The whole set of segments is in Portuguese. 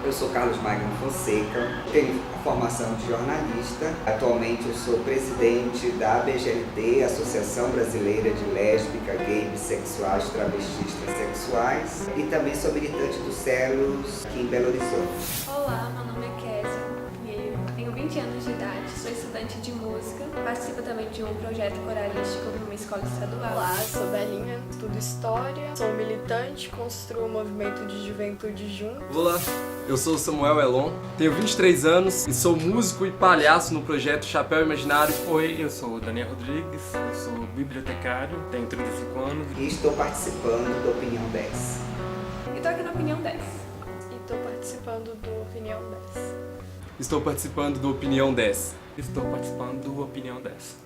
Eu sou Carlos Magno Fonseca, tenho a formação de jornalista. Atualmente eu sou presidente da ABGLT, Associação Brasileira de Lésbica, Gay, Bissexuais, Travestis, Transsexuais, e também sou militante do CELUS aqui em Belo Horizonte. Olá, meu nome é Késia e eu tenho 20 anos de idade, sou estudante de música, participo também de um projeto coralístico numa escola estadual. Olá, sou Belinha, estudo História, sou militante, construo o movimento de juventude junto. Olá, eu sou Samuel Elon, tenho 23 anos e sou músico e palhaço no projeto Chapéu Imaginário. Oi, eu sou o Daniel Rodrigues, eu sou bibliotecário, tenho 35 anos. E estou participando do Opinião 10. E tô aqui na Opinião 10. E estou participando do Opinião 10. Estou participando do Opinião 10. Estou participando do Opinião 10.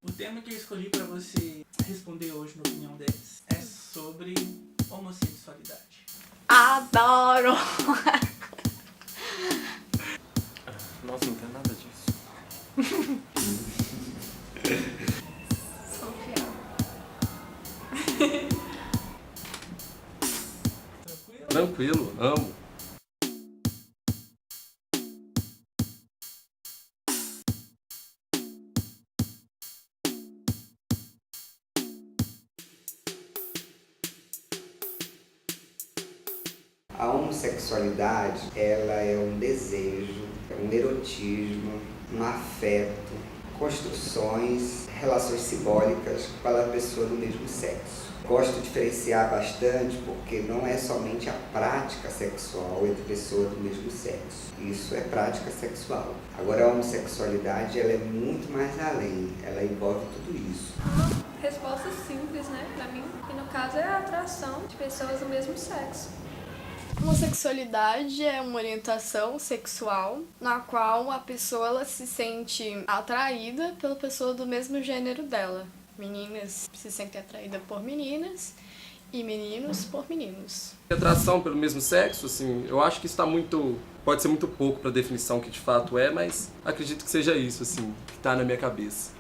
O tema que eu escolhi para você responder hoje no Opinião 10 é sobre homossexualidade. Adoro! Nossa, não tem nada disso. Sou fiel. Tranquilo? Tranquilo, amo. A homossexualidade, ela é um desejo, um erotismo, um afeto, construções, relações simbólicas para a pessoa do mesmo sexo. Gosto de diferenciar bastante porque não é somente a prática sexual entre pessoas do mesmo sexo. Isso é prática sexual. Agora a homossexualidade, ela é muito mais além, ela envolve tudo isso. Uma resposta simples, né, pra mim, que no caso é a atração de pessoas do mesmo sexo. Homossexualidade é uma orientação sexual na qual a pessoa ela se sente atraída pela pessoa do mesmo gênero dela. Meninas se sentem atraídas por meninas e meninos por meninos. Atração pelo mesmo sexo, assim, eu acho que isso pode ser muito pouco para a definição que de fato é, mas acredito que seja isso, assim, que está na minha cabeça.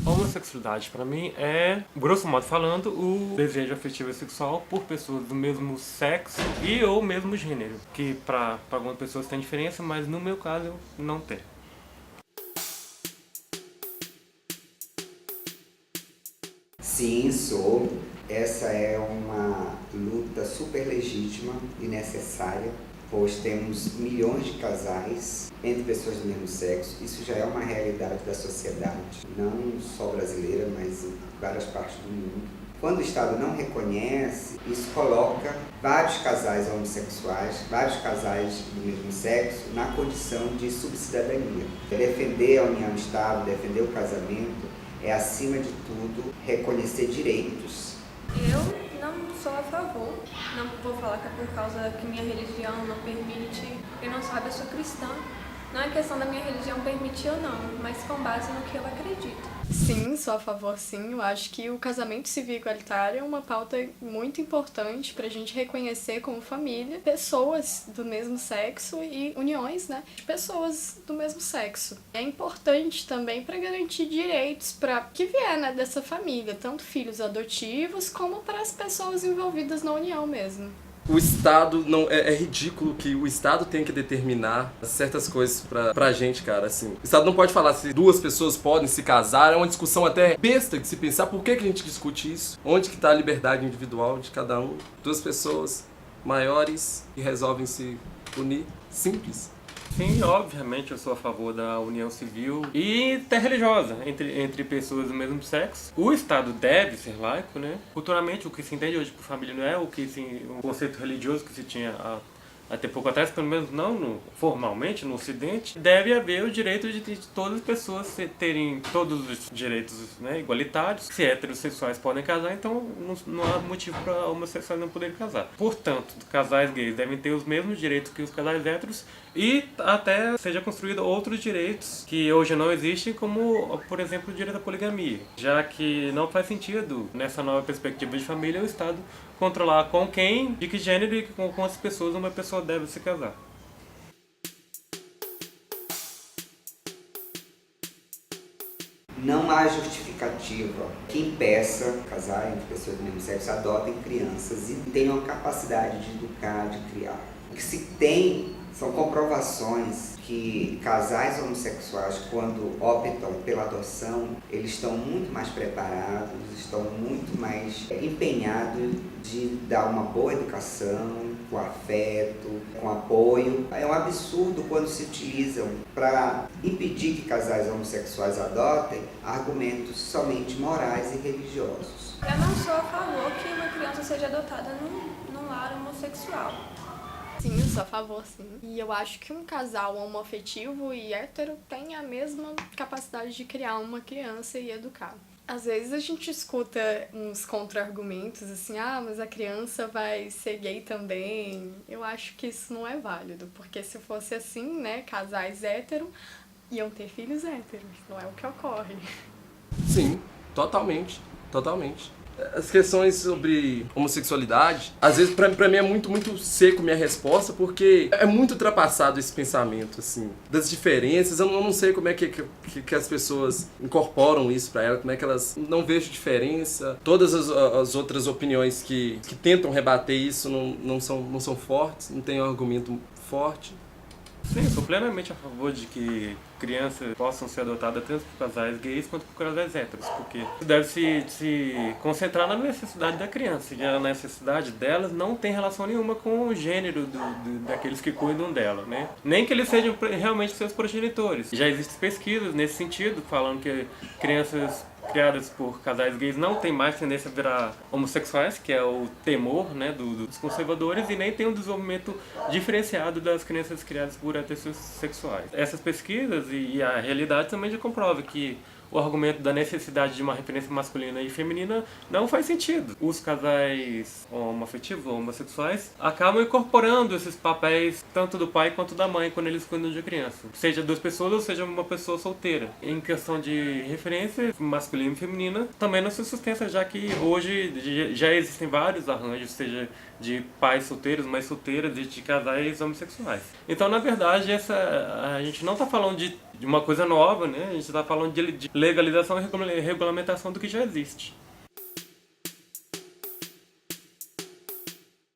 Homossexualidade pra mim é, grosso modo falando, o desejo afetivo e sexual por pessoas do mesmo sexo e ou mesmo gênero. Que pra algumas pessoas tem diferença, mas no meu caso não tem. Sim, sou. Essa é uma luta super legítima e necessária, pois temos milhões de casais entre pessoas do mesmo sexo. Isso já é uma realidade da sociedade, não só brasileira, mas em várias partes do mundo. Quando o Estado não reconhece, isso coloca vários casais homossexuais, vários casais do mesmo sexo, na condição de subcidadania. Defender a união estável, defender o casamento, é, acima de tudo, reconhecer direitos. Eu não sou a favor, não vou falar que é por causa que minha religião não permite. Quem não sabe, eu sou cristã. Não é questão da minha religião permitir ou não, mas com base no que eu acredito. Sim, sou a favor sim. Eu acho que o casamento civil igualitário é uma pauta muito importante pra gente reconhecer como família pessoas do mesmo sexo e uniões, né, de pessoas do mesmo sexo. É importante também para garantir direitos para que vier, né, dessa família, tanto filhos adotivos como para as pessoas envolvidas na união mesmo. O Estado não é ridículo que o Estado tenha que determinar certas coisas pra gente, cara, assim. O Estado não pode falar se duas pessoas podem se casar, é uma discussão até besta de se pensar. Por que a gente discute isso? Onde que tá a liberdade individual de cada um? Duas pessoas maiores que resolvem se unir, simples. Sim, obviamente eu sou a favor da união civil e interreligiosa entre pessoas do mesmo sexo. O Estado deve ser laico, né? Culturalmente, o que se entende hoje por família não é o conceito religioso que se tinha há até pouco atrás, pelo menos não formalmente no Ocidente, deve haver o direito de todas as pessoas terem todos os direitos, né, igualitários. Se heterossexuais podem casar, então não há motivo para homossexuais não poderem casar. Portanto, casais gays devem ter os mesmos direitos que os casais héteros e até seja construído outros direitos que hoje não existem, como, por exemplo, o direito à poligamia, já que não faz sentido, nessa nova perspectiva de família, o Estado controlar com quem, de que gênero e com as pessoas uma pessoa deve se casar. Não há justificativa que impeça casar entre pessoas do mesmo sexo, adotem crianças e tenham a capacidade de educar, de criar. O que se tem são comprovações que casais homossexuais, quando optam pela adoção, eles estão muito mais preparados, estão muito mais empenhados de dar uma boa educação, com afeto, com apoio. É um absurdo quando se utilizam para impedir que casais homossexuais adotem argumentos somente morais e religiosos. Eu não sou a favor que uma criança seja adotada num lar homossexual. Sim, eu sou a favor, sim. E eu acho que um casal homoafetivo e hétero tem a mesma capacidade de criar uma criança e educar. Às vezes a gente escuta uns contra-argumentos assim, mas a criança vai ser gay também. Eu acho que isso não é válido, porque se fosse assim, né, casais hétero iam ter filhos héteros, não é o que ocorre. Sim, totalmente. As questões sobre homossexualidade, às vezes pra mim é muito seco minha resposta, porque é muito ultrapassado esse pensamento, assim, das diferenças. Eu não sei como é que as pessoas incorporam isso pra elas, como é que elas não vejo diferença. Todas as outras opiniões que tentam rebater isso não são fortes, não tem um argumento forte. Sim, sou plenamente a favor de que crianças possam ser adotadas tanto por casais gays quanto por casais héteros, porque deve se concentrar na necessidade da criança, e a necessidade delas não tem relação nenhuma com o gênero daqueles que cuidam dela, né? Nem que eles sejam realmente seus progenitores. Já existem pesquisas nesse sentido, falando que crianças criadas por casais gays não tem mais tendência a virar homossexuais, que é o temor, né, dos conservadores, e nem tem um desenvolvimento diferenciado das crianças criadas por heterossexuais. Essas pesquisas e a realidade também já comprova que o argumento da necessidade de uma referência masculina e feminina não faz sentido. Os casais homoafetivos ou homossexuais acabam incorporando esses papéis tanto do pai quanto da mãe quando eles cuidam de criança. Seja duas pessoas ou seja uma pessoa solteira. Em questão de referência masculina e feminina, também não se sustenta, já que hoje já existem vários arranjos, seja de pais solteiros, mães solteiras e de casais homossexuais. Então, na verdade, a gente não está falando de uma coisa nova, né? A gente está falando de legalização e regulamentação do que já existe.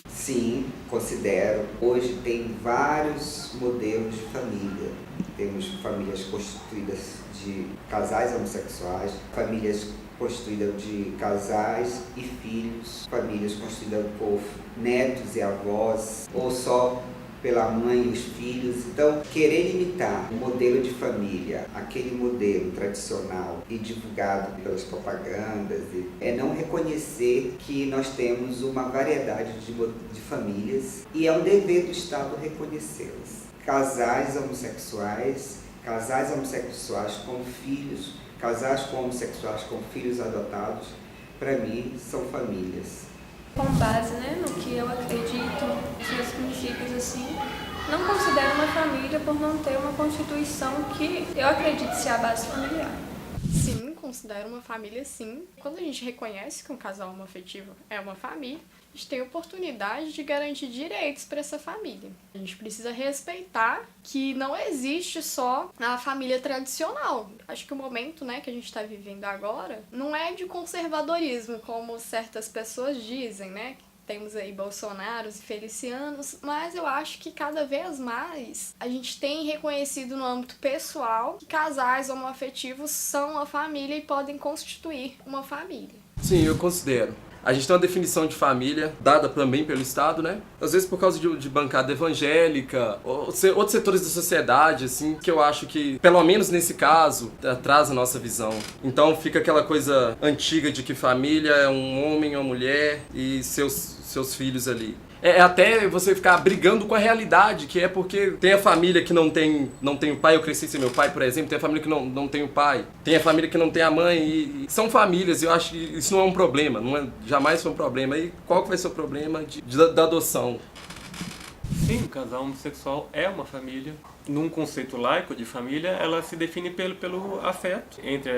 Sim, considero. Hoje tem vários modelos de família. Temos famílias constituídas de casais homossexuais, famílias constituídas de casais e filhos, famílias constituídas por netos e avós, ou só pela mãe e os filhos. Então, querer imitar o modelo de família, aquele modelo tradicional e divulgado pelas propagandas, é não reconhecer que nós temos uma variedade de famílias e é um dever do Estado reconhecê-las. Casais homossexuais com filhos, casais com homossexuais com filhos adotados, para mim, são famílias. Com base, no que eu acredito, nos meus princípios, assim, não considero uma família por não ter uma constituição que eu acredito ser a base familiar. Sim, considero uma família, sim. Quando a gente reconhece que um casal homoafetivo é uma família, a gente tem a oportunidade de garantir direitos para essa família. A gente precisa respeitar que não existe só a família tradicional. Acho que o momento, que a gente está vivendo agora não é de conservadorismo, como certas pessoas dizem, Temos aí Bolsonaros e Felicianos, mas eu acho que cada vez mais a gente tem reconhecido no âmbito pessoal que casais homoafetivos são uma família e podem constituir uma família. Sim, eu considero. A gente tem uma definição de família dada também pelo Estado, né? Às vezes por causa de bancada evangélica, ou outros setores da sociedade, assim, que eu acho que, pelo menos nesse caso, traz a nossa visão. Então fica aquela coisa antiga de que família é um homem, uma mulher e seus filhos ali. É até você ficar brigando com a realidade, que é porque tem a família que não tem o pai, eu cresci sem meu pai, por exemplo, tem a família que não tem o pai, tem a família que não tem a mãe, e são famílias, eu acho que isso não é um problema, jamais foi um problema. E qual que vai ser o problema da adoção? Sim, o casal homossexual é uma família. Num conceito laico de família, ela se define pelo afeto entre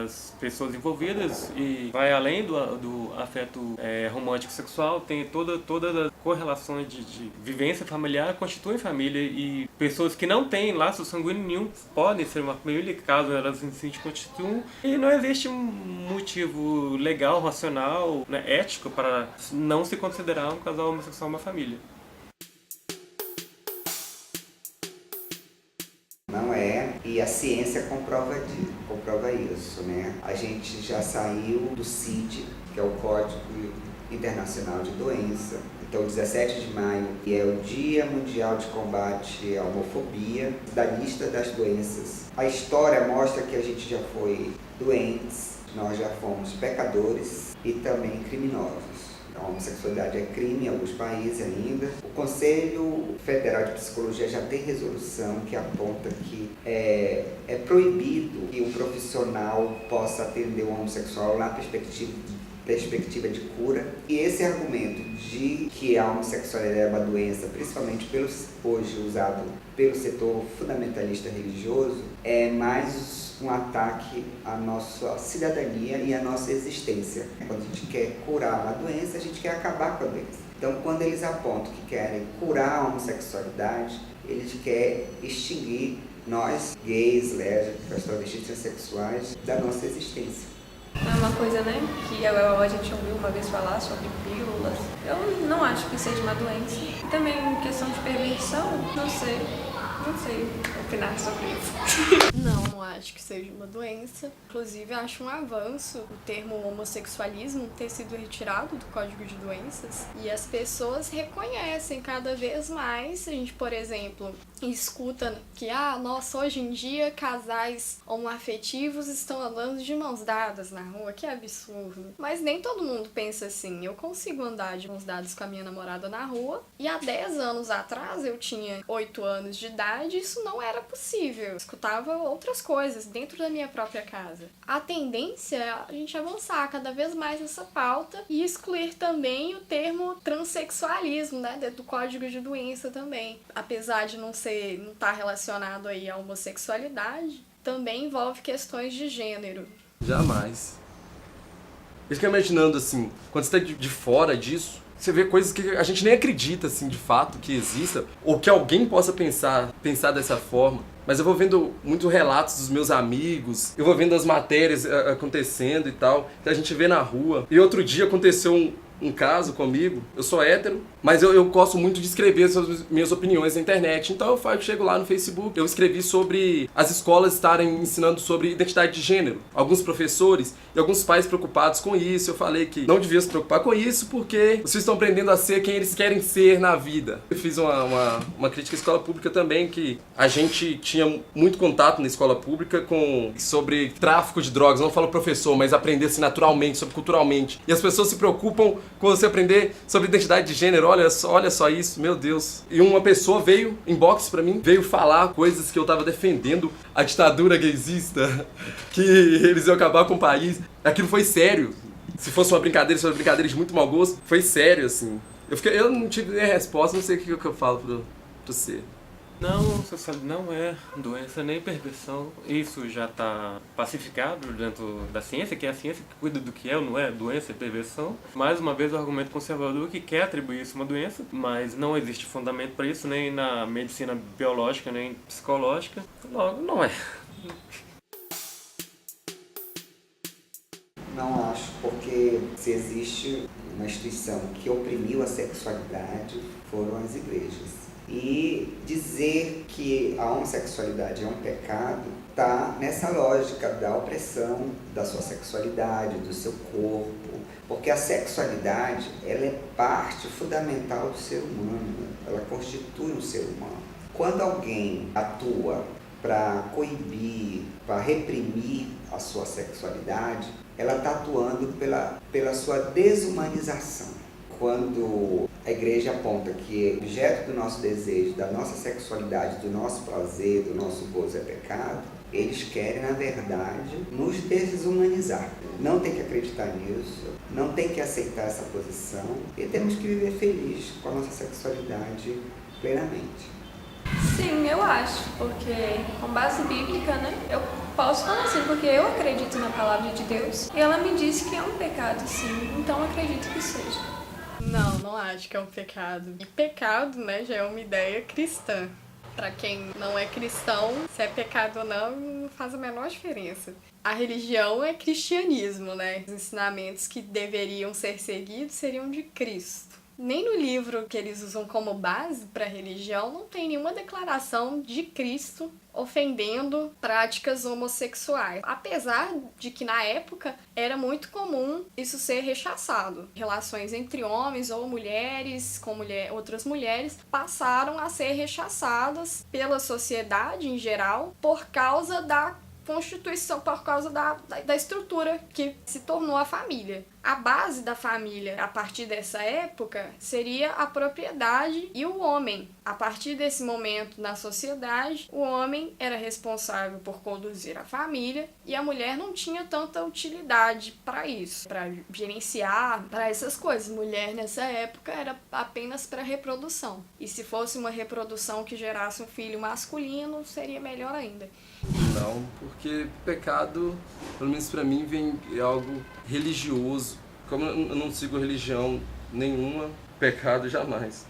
as pessoas envolvidas e vai além do afeto romântico sexual, tem todas as correlações de vivência familiar constituem família, e pessoas que não têm laço sanguíneo nenhum podem ser uma família caso elas se constituam, e não existe um motivo legal, racional, né, ético para não se considerar um casal homossexual uma família. Não é, e a ciência comprova isso, né? A gente já saiu do CID, que é o Código Internacional de Doença. Então, 17 de maio, que é o Dia Mundial de Combate à Homofobia, da lista das doenças. A história mostra que a gente já foi doentes, nós já fomos pecadores e também criminosos. A homossexualidade é crime em alguns países ainda. O Conselho Federal de Psicologia já tem resolução que aponta que é proibido que um profissional possa atender um homossexual na perspectiva de cura. E esse argumento de que a homossexualidade é uma doença, principalmente hoje usado pelo setor fundamentalista religioso, é mais um ataque à nossa cidadania e à nossa existência. Quando a gente quer curar uma doença, a gente quer acabar com a doença. Então, quando eles apontam que querem curar a homossexualidade, eles querem extinguir nós, gays, lésbicas, travestis, transexuais, da nossa existência. É uma coisa, né, que a gente ouviu uma vez falar sobre pílulas. Eu não acho que seja uma doença. Também questão de perversão, não sei opinar sobre isso. Não acho que seja uma doença. Inclusive, acho um avanço o termo homossexualismo ter sido retirado do Código de Doenças. E as pessoas reconhecem cada vez mais. A gente, por exemplo, escuta que, nossa, hoje em dia casais homoafetivos estão andando de mãos dadas na rua. Que absurdo. Mas nem todo mundo pensa assim. Eu consigo andar de mãos dadas com a minha namorada na rua. E há 10 anos atrás, eu tinha 8 anos de idade, isso não era possível. Eu escutava outras coisas dentro da minha própria casa. A tendência é a gente avançar cada vez mais nessa pauta e excluir também o termo transexualismo, né, do Código de Doença também. Apesar de não estar relacionado aí à homossexualidade, também envolve questões de gênero. Jamais. Eu fico imaginando assim, quando você está de fora disso, você vê coisas que a gente nem acredita, assim, de fato, que exista, ou que alguém possa pensar dessa forma. Mas eu vou vendo muitos relatos dos meus amigos, eu vou vendo as matérias acontecendo e tal, que a gente vê na rua. E outro dia aconteceu um caso comigo, eu sou hétero, mas eu gosto muito de escrever as minhas opiniões na internet. Então eu chego lá no Facebook, eu escrevi sobre as escolas estarem ensinando sobre identidade de gênero. Alguns professores e alguns pais preocupados com isso. Eu falei que não devia se preocupar com isso porque vocês estão aprendendo a ser quem eles querem ser na vida. Eu fiz uma crítica à escola pública também, que a gente tinha muito contato na escola pública sobre tráfico de drogas. Não falo professor, mas aprender-se naturalmente, sobre culturalmente. E as pessoas se preocupam com você aprender sobre identidade de gênero. Olha só isso, meu Deus. E uma pessoa veio, inbox pra mim, veio falar coisas que eu tava defendendo, a ditadura gaysista, que eles iam acabar com o país. Aquilo foi sério. Se fosse uma brincadeira de muito mau gosto, foi sério, assim. Eu não tive nem resposta, não sei o que eu falo pra você. Não, você sabe, não é doença nem perversão. Isso já está pacificado dentro da ciência, que é a ciência que cuida do que é ou não é doença e perversão. Mais uma vez, o argumento conservador que quer atribuir isso a uma doença, mas não existe fundamento para isso, nem na medicina biológica, nem psicológica. Logo, não é. Não acho, porque se existe uma instituição que oprimiu a sexualidade, foram as igrejas. E dizer que a homossexualidade é um pecado está nessa lógica da opressão da sua sexualidade, do seu corpo, porque a sexualidade ela é parte fundamental do ser humano, ela constitui um ser humano. Quando alguém atua para coibir, para reprimir a sua sexualidade, ela está atuando pela sua desumanização. quando a igreja aponta que o objeto do nosso desejo, da nossa sexualidade, do nosso prazer, do nosso gozo é pecado, eles querem, na verdade, nos desumanizar. Não tem que acreditar nisso, não tem que aceitar essa posição e temos que viver feliz com a nossa sexualidade plenamente. Sim, eu acho, porque com base bíblica, né, eu posso falar assim, porque eu acredito na palavra de Deus e ela me disse que é um pecado, sim, então eu acredito que seja. Não, não acho que é um pecado. E pecado, né, já é uma ideia cristã. Para quem não é cristão, se é pecado ou não faz a menor diferença. A religião é cristianismo, né? Os ensinamentos que deveriam ser seguidos seriam de Cristo. Nem no livro que eles usam como base para a religião não tem nenhuma declaração de Cristo ofendendo práticas homossexuais. Apesar de que na época era muito comum isso ser rechaçado. Relações entre homens ou mulheres com outras mulheres passaram a ser rechaçadas pela sociedade em geral por causa da Constituição, por causa da estrutura que se tornou a família. A base da família, a partir dessa época, seria a propriedade e o homem. A partir desse momento na sociedade, o homem era responsável por conduzir a família e a mulher não tinha tanta utilidade para isso, para gerenciar, para essas coisas. Mulher nessa época era apenas para reprodução. E se fosse uma reprodução que gerasse um filho masculino, seria melhor ainda. Não, porque pecado, pelo menos pra mim, vem algo religioso. Como eu não sigo religião nenhuma, pecado jamais.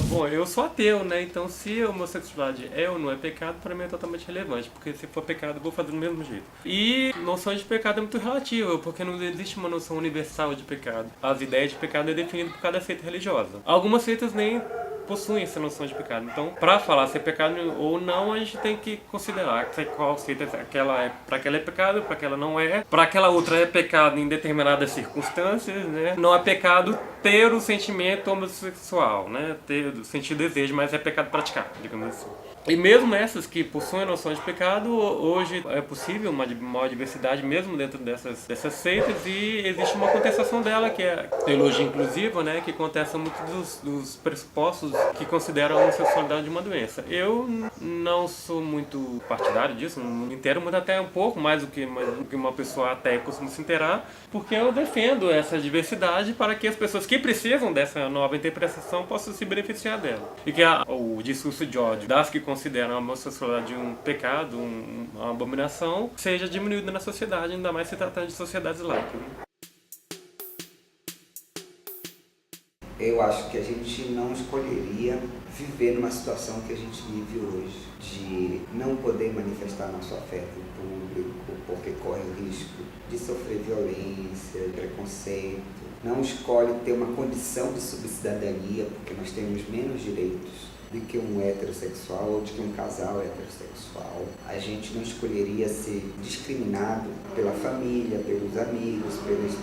Bom, eu sou ateu, né? Então se a homossexualidade é ou não é pecado, para mim é totalmente relevante, porque se for pecado eu vou fazer do mesmo jeito. E noção de pecado é muito relativa, porque não existe uma noção universal de pecado. As ideias de pecado é definido por cada seita religiosa. Algumas seitas nem possuem essa noção de pecado. Então, para falar se é pecado ou não, a gente tem que considerar qual seita aquela é. Para aquela é pecado, para aquela não é. Para aquela outra é pecado em determinadas circunstâncias, né? Não é pecado ter o sentimento homossexual, né? Sentir desejo, mas é pecado praticar, digamos assim. E mesmo essas que possuem a noção de pecado, hoje é possível uma maior diversidade mesmo dentro dessas seitas e existe uma contestação dela, que é a teologia inclusiva, né, que contesta muito dos pressupostos que consideram a homossexualidade uma doença. Eu não sou muito partidário disso, não me inteiro muito, até um pouco mais do que uma pessoa ateia costuma se inteirar, porque eu defendo essa diversidade para que as pessoas que precisam dessa nova interpretação possam se beneficiar dela. E que o discurso de ódio das que consideram a homossexualidade um pecado, uma abominação, seja diminuído na sociedade, ainda mais se tratando de sociedades laicas. Eu acho que a gente não escolheria viver numa situação que a gente vive hoje, de não poder manifestar nosso afeto em público, porque corre o risco de sofrer violência, preconceito. Não escolhe ter uma condição de subcidadania, porque nós temos menos direitos do que um heterossexual ou de que um casal heterossexual. A gente não escolheria ser discriminado pela família, pelos amigos,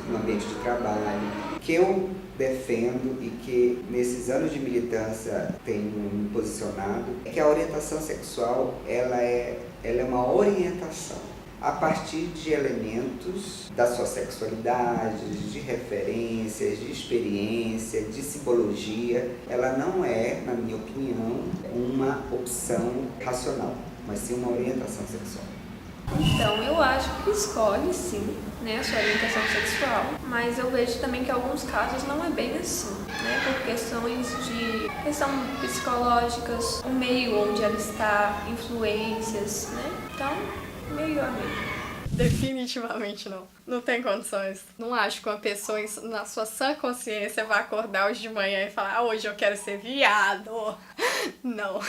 no ambiente de trabalho. O que eu defendo e que nesses anos de militância tenho me posicionado é que a orientação sexual ela é uma orientação a partir de elementos da sua sexualidade, de referências, de experiência, de simbologia. Ela não é, na minha opinião, uma opção racional, mas sim uma orientação sexual. Então, eu acho que escolhe sim, né, a sua orientação sexual, mas eu vejo também que em alguns casos não é bem assim, né, por questões psicológicas, o meio onde ela está, influências, né, então meio a meio. Definitivamente não. Não tem condições. Não acho que uma pessoa na sua sã consciência vai acordar hoje de manhã e falar: hoje eu quero ser viado. Não.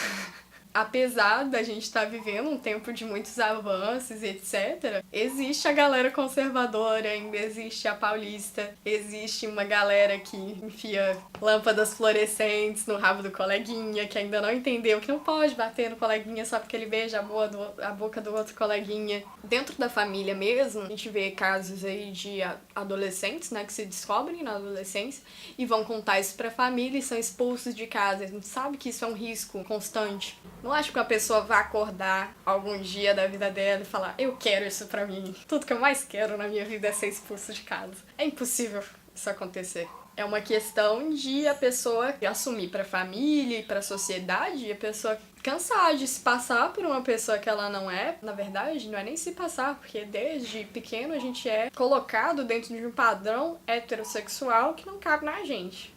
Apesar da gente estar vivendo um tempo de muitos avanços, etc., existe a galera conservadora, ainda existe a paulista, existe uma galera que enfia lâmpadas fluorescentes no rabo do coleguinha, que ainda não entendeu que não pode bater no coleguinha só porque ele beija a boca do outro coleguinha. Dentro da família mesmo, a gente vê casos aí de adolescentes, né, que se descobrem na adolescência e vão contar isso pra família e são expulsos de casa. A gente sabe que isso é um risco constante. Não acho que uma pessoa vá acordar algum dia da vida dela e falar: eu quero isso pra mim. Tudo que eu mais quero na minha vida é ser expulso de casa. É impossível isso acontecer. É uma questão de a pessoa assumir pra família e pra sociedade, e a pessoa cansar de se passar por uma pessoa que ela não é. Na verdade, não é nem se passar, porque desde pequeno a gente é colocado dentro de um padrão heterossexual que não cabe na gente.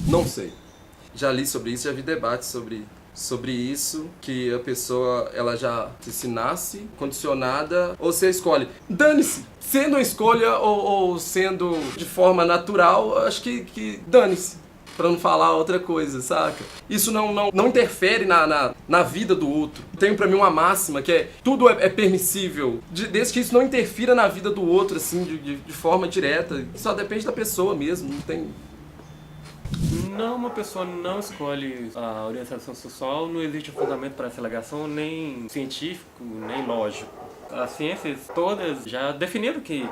Não sei. Já li sobre isso, já vi debates sobre isso, que a pessoa, ela já se nasce condicionada, ou você escolhe. Dane-se! Sendo uma escolha ou sendo de forma natural, acho que dane-se. Pra não falar outra coisa, saca? Isso não interfere na vida do outro. Tenho pra mim uma máxima que é tudo é permissível, desde que isso não interfira na vida do outro, assim, de forma direta. Só depende da pessoa mesmo, não tem... Não, uma pessoa não escolhe a orientação sexual, não existe fundamento para essa alegação, nem científico, nem lógico. As ciências todas já definiram que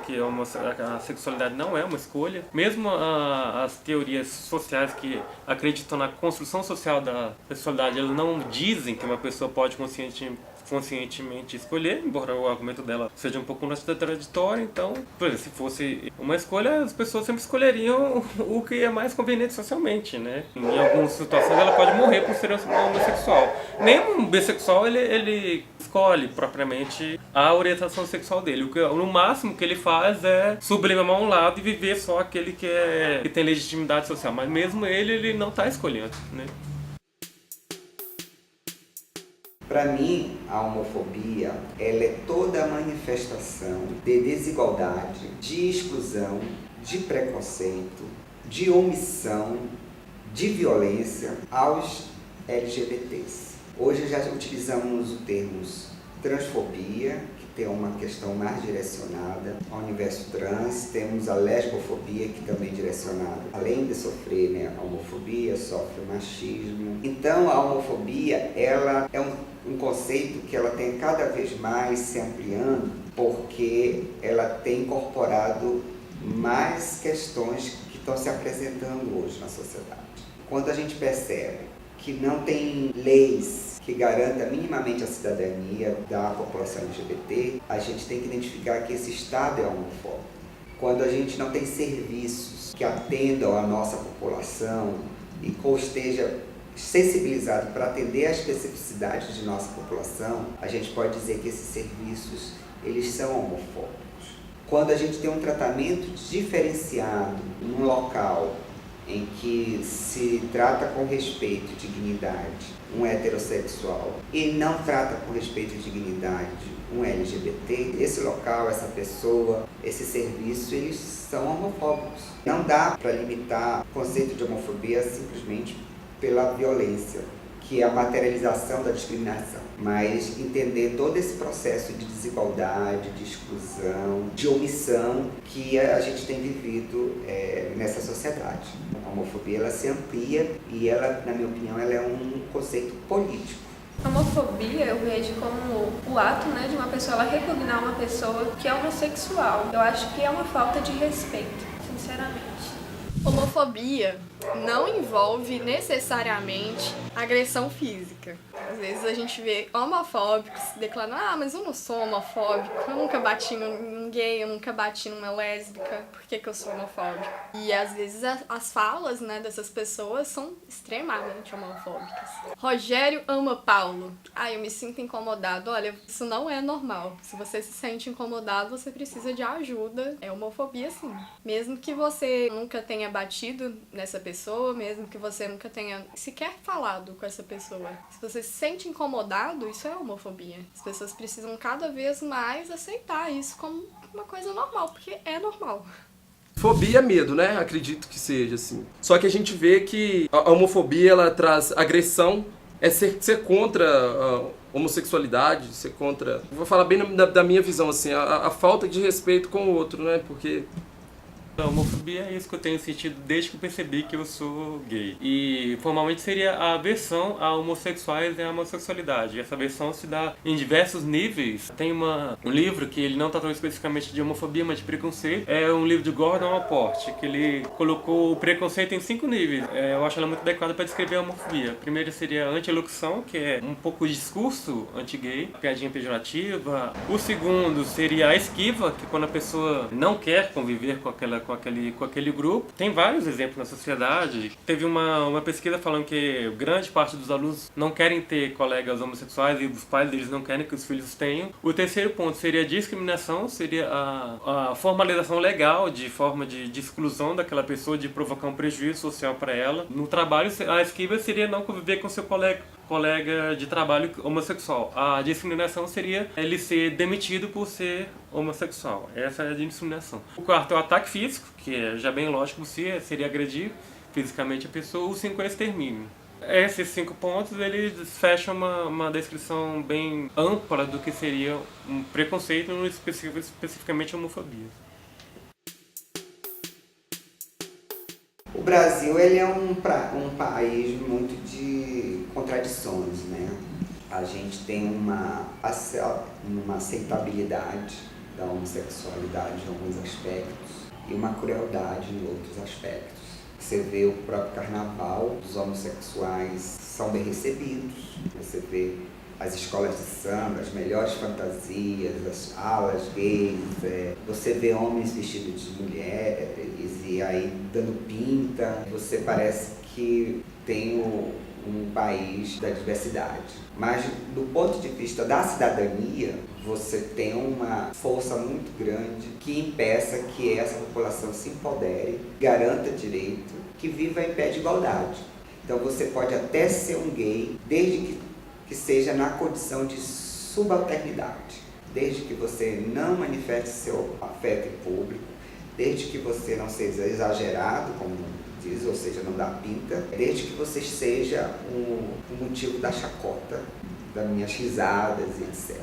a sexualidade não é uma escolha. Mesmo as teorias sociais que acreditam na construção social da sexualidade, elas não dizem que uma pessoa pode conscientemente escolher, embora o argumento dela seja um pouco contraditório. Então, por exemplo, se fosse uma escolha, as pessoas sempre escolheriam o que é mais conveniente socialmente, né? Em algumas situações ela pode morrer por ser homossexual. Nem um bissexual ele escolhe propriamente a orientação sexual dele. No máximo que ele faz é sublimar um lado e viver só aquele que tem legitimidade social. Mas mesmo ele não está escolhendo, né? Para mim, a homofobia, ela é toda a manifestação de desigualdade, de exclusão, de preconceito, de omissão, de violência aos LGBTs. Hoje já utilizamos o termo transfobia, que tem uma questão mais direcionada ao universo trans. Temos a lesbofobia, que também é direcionada, além de sofrer a homofobia, sofre o machismo. Então a homofobia, ela é um conceito que ela tem cada vez mais se ampliando, porque ela tem incorporado mais questões que estão se apresentando hoje na sociedade. Quando a gente percebe que não tem leis que garanta minimamente a cidadania da população LGBT, a gente tem que identificar que esse Estado é homofóbico. Quando a gente não tem serviços que atendam a nossa população e que esteja sensibilizado para atender às especificidades de nossa população, a gente pode dizer que esses serviços, eles são homofóbicos. Quando a gente tem um tratamento diferenciado num local em que se trata com respeito e dignidade um heterossexual e não trata com respeito e dignidade um LGBT, esse local, essa pessoa, esse serviço, eles são homofóbicos. Não dá para limitar o conceito de homofobia simplesmente pela violência, que é a materialização da discriminação, mas entender todo esse processo de desigualdade, de exclusão, de omissão que a gente tem vivido nessa sociedade. A homofobia, ela se amplia e ela, na minha opinião, ela é um conceito político. A homofobia eu vejo como o ato, de uma pessoa ela repugnar uma pessoa que é homossexual. Eu acho que é uma falta de respeito, sinceramente. Homofobia não envolve necessariamente agressão física. Às vezes a gente vê homofóbicos declarando: mas eu não sou homofóbico, eu nunca bati num gay, eu nunca bati numa lésbica, por que eu sou homofóbico? E às vezes as falas, dessas pessoas são extremamente homofóbicas. Rogério ama Paulo. Eu me sinto incomodado. Olha, isso não é normal. Se você se sente incomodado, você precisa de ajuda. É homofobia, sim. Mesmo que você nunca tenha batido nessa pessoa, mesmo que você nunca tenha sequer falado com essa pessoa. Se você se sente incomodado, isso é homofobia. As pessoas precisam cada vez mais aceitar isso como uma coisa normal, porque é normal. Fobia é medo, né? Acredito que seja, assim. Só que a gente vê que a homofobia, ela traz agressão, é ser contra a homossexualidade, ser contra... Vou falar bem da minha visão, assim, a falta de respeito com o outro, né? Porque... A homofobia é isso que eu tenho sentido desde que eu percebi que eu sou gay. E formalmente seria a aversão a homossexuais e a homossexualidade. Essa aversão se dá em diversos níveis. Tem um livro que ele não tratou especificamente de homofobia, mas de preconceito. É um livro de Gordon Allport, que ele colocou o preconceito em 5 níveis. Eu acho ela muito adequada para descrever a homofobia. Primeiro seria a anti-elocução, que é um pouco de discurso anti-gay, piadinha pejorativa. O segundo seria a esquiva, que é quando a pessoa não quer conviver com aquela com aquele grupo. Tem vários exemplos na sociedade. Teve uma pesquisa falando que grande parte dos alunos não querem ter colegas homossexuais e os pais deles não querem que os filhos tenham. O terceiro ponto seria a discriminação, seria a formalização legal de forma de exclusão daquela pessoa, de provocar um prejuízo social para ela. No trabalho, a esquiva seria não conviver com seu colega de trabalho homossexual. A discriminação seria ele ser demitido por ser homossexual. Essa é a discriminação. O quarto é o ataque físico, que é já bem lógico, seria agredir fisicamente a pessoa. O 5 é o extermínio. Esses 5 pontos, eles fecham uma descrição bem ampla do que seria um preconceito, especificamente a homofobia. O Brasil, ele é um país muito de contradições, né? A gente tem uma aceitabilidade da homossexualidade em alguns aspectos e uma crueldade em outros aspectos. Você vê o próprio carnaval, os homossexuais são bem recebidos, você vê as escolas de samba, as melhores fantasias, as alas gays, você vê homens vestidos de mulheres e aí dando pinta, você parece que tem um país da diversidade. Mas do ponto de vista da cidadania, você tem uma força muito grande que impeça que essa população se empodere, garanta direito, que viva em pé de igualdade. Então você pode até ser um gay, desde que seja na condição de subalternidade, desde que você não manifeste seu afeto em público, desde que você não seja exagerado, como diz, ou seja, não dá pinta, desde que você seja o motivo da chacota, das minhas risadas e etc.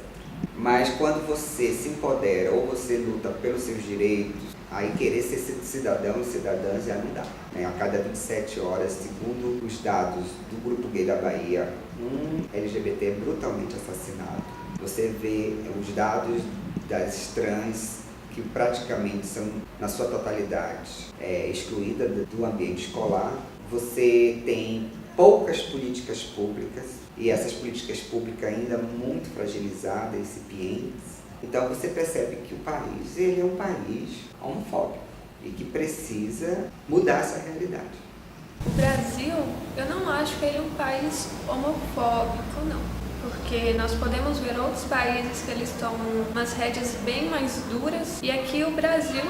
Mas quando você se empodera ou você luta pelos seus direitos, aí querer ser cidadão e cidadã já não dá. A cada 27 horas, segundo os dados do Grupo Gay da Bahia, um LGBT é brutalmente assassinado. Você vê os dados das trans que praticamente são, na sua totalidade, excluídas do ambiente escolar. Você tem poucas políticas públicas, e essas políticas públicas ainda muito fragilizadas, incipientes. Então você percebe que o país, ele é um país homofóbico e que precisa mudar essa realidade. O Brasil, eu não acho que ele é um país homofóbico, não. Porque nós podemos ver outros países que eles tomam umas rédeas bem mais duras. E aqui o Brasil,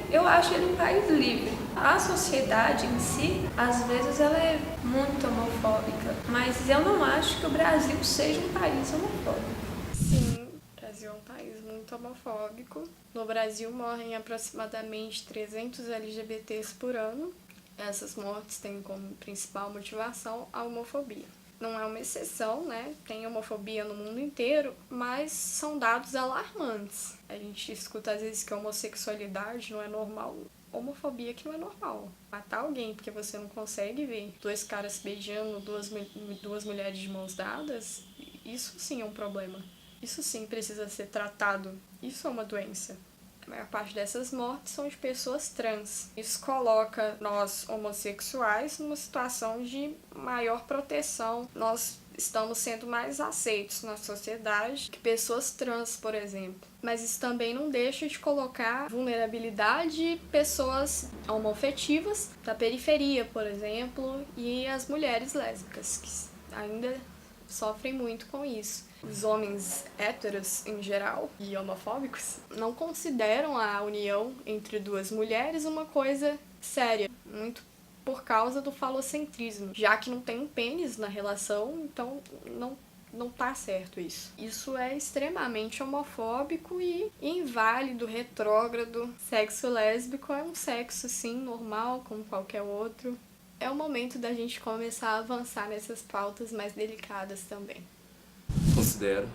eu acho ele um país livre. A sociedade em si, às vezes, ela é muito homofóbica. Mas eu não acho que o Brasil seja um país homofóbico. Sim, o Brasil é um país muito homofóbico. No Brasil morrem aproximadamente 300 LGBTs por ano. Essas mortes têm como principal motivação a homofobia. Não é uma exceção, né? Tem homofobia no mundo inteiro, mas são dados alarmantes. A gente escuta às vezes que a homossexualidade não é normal. Homofobia que não é normal. Matar alguém porque você não consegue ver 2 caras beijando, duas mulheres de mãos dadas, isso sim é um problema. Isso sim precisa ser tratado. Isso é uma doença. A maior parte dessas mortes são de pessoas trans. Isso coloca nós, homossexuais, numa situação de maior proteção. Nós estamos sendo mais aceitos na sociedade que pessoas trans, por exemplo. Mas isso também não deixa de colocar vulnerabilidade de pessoas homoafetivas da periferia, por exemplo, e as mulheres lésbicas, que ainda sofrem muito com isso. Os homens héteros, em geral, e homofóbicos, não consideram a união entre 2 mulheres uma coisa séria, muito por causa do falocentrismo, já que não tem um pênis na relação, então não tá certo isso. Isso é extremamente homofóbico e inválido, retrógrado. Sexo lésbico é um sexo, sim, normal, como qualquer outro. É o momento da gente começar a avançar nessas pautas mais delicadas também. Considero.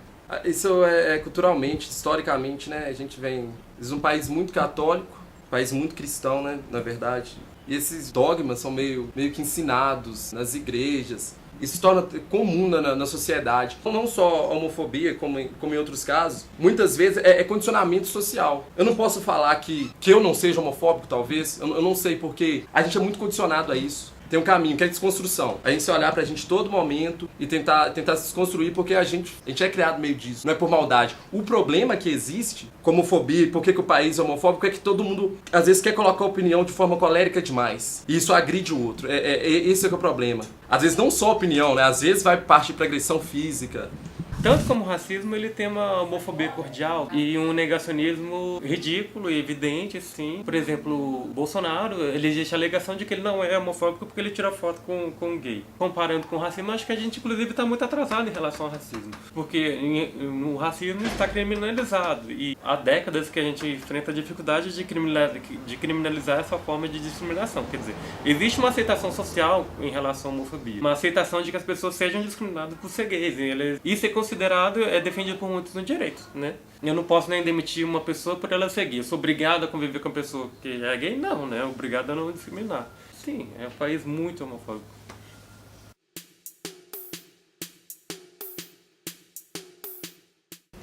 Isso é culturalmente, historicamente, né? A gente vem de um país muito católico, país muito cristão, né? Na verdade. E esses dogmas são meio que ensinados nas igrejas. Isso se torna comum na sociedade. Não só a homofobia, como em outros casos, muitas vezes é condicionamento social. Eu não posso falar que eu não seja homofóbico, talvez. Eu não sei, porque a gente é muito condicionado a isso. tem um caminho, que é a desconstrução. A gente se olhar pra gente todo momento e tentar se desconstruir, porque a gente é criado meio disso, não é por maldade. O problema que existe, como homofobia, por que o país é homofóbico, é que todo mundo, às vezes, quer colocar a opinião de forma colérica demais. E isso agride o outro. Esse é que é o problema. Às vezes não só a opinião, né? Às vezes vai partir pra agressão física. Tanto como o racismo, ele tem uma homofobia cordial e um negacionismo ridículo e evidente, assim. Por exemplo, o Bolsonaro, ele existe a alegação de que ele não é homofóbico porque ele tira foto com um gay. Comparando com o racismo, acho que a gente, inclusive, está muito atrasado em relação ao racismo. Porque o racismo está criminalizado e há décadas que a gente enfrenta a dificuldade de criminalizar essa forma de discriminação. Quer dizer, existe uma aceitação social em relação à homofobia. Uma aceitação de que as pessoas sejam discriminadas por ser gays. Isso é considerado, é defendido por muitos no direito, né? Eu não posso nem demitir uma pessoa por ela ser gay. Eu sou obrigado a conviver com uma pessoa que é gay? Não, né? Obrigado a não discriminar. Sim, é um país muito homofóbico.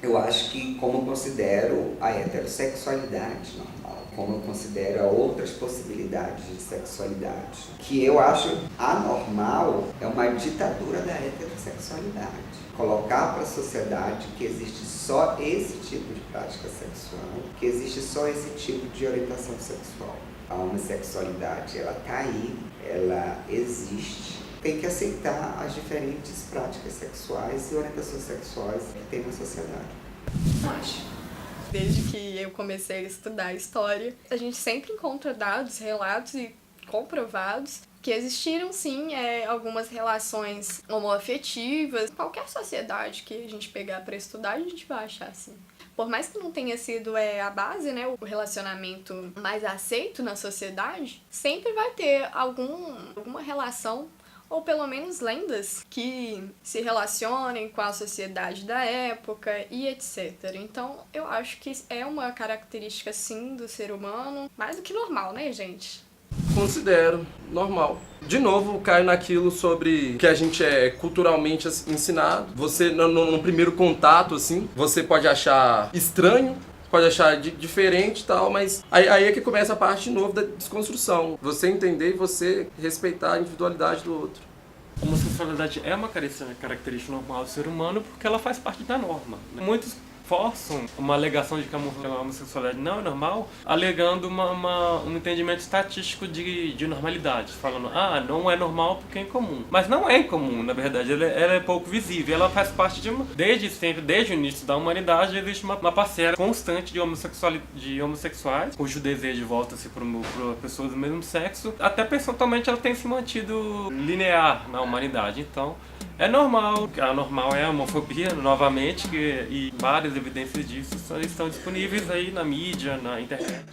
Eu acho que, como eu considero a heterossexualidade normal, como eu considero outras possibilidades de sexualidade, que eu acho anormal é uma ditadura da heterossexualidade. Colocar para a sociedade que existe só esse tipo de prática sexual, que existe só esse tipo de orientação sexual. A homossexualidade, ela está aí, ela existe. Tem que aceitar as diferentes práticas sexuais e orientações sexuais que tem na sociedade. Acho. Desde que eu comecei a estudar história, a gente sempre encontra dados, relatos e comprovados que existiram sim algumas relações homoafetivas. Qualquer sociedade que a gente pegar para estudar, a gente vai achar assim. Por mais que não tenha sido a base, né, o relacionamento mais aceito na sociedade, sempre vai ter alguma relação ou pelo menos lendas que se relacionem com a sociedade da época e etc. Então, eu acho que é uma característica, sim, do ser humano, mais do que normal, né, gente? Considero normal. De novo, caio naquilo sobre que a gente é culturalmente ensinado. Você, no primeiro contato, assim, você pode achar estranho, pode achar diferente e tal, mas aí é que começa a parte de novo da desconstrução. Você entender e você respeitar a individualidade do outro. A homossexualidade é uma característica normal do ser humano porque ela faz parte da norma. Muitos forçam uma alegação de que a homossexualidade não é normal, alegando um entendimento estatístico de normalidade, falando, não é normal porque é incomum. Mas não é incomum, na verdade, ela é pouco visível, ela faz parte desde sempre, desde o início da humanidade, existe uma parcela constante de homossexuais, cujo desejo volta-se para pessoas do mesmo sexo, até percentualmente ela tem se mantido linear na humanidade, então é normal, a normal é a homofobia, novamente, e várias evidências disso estão disponíveis aí na mídia, na internet.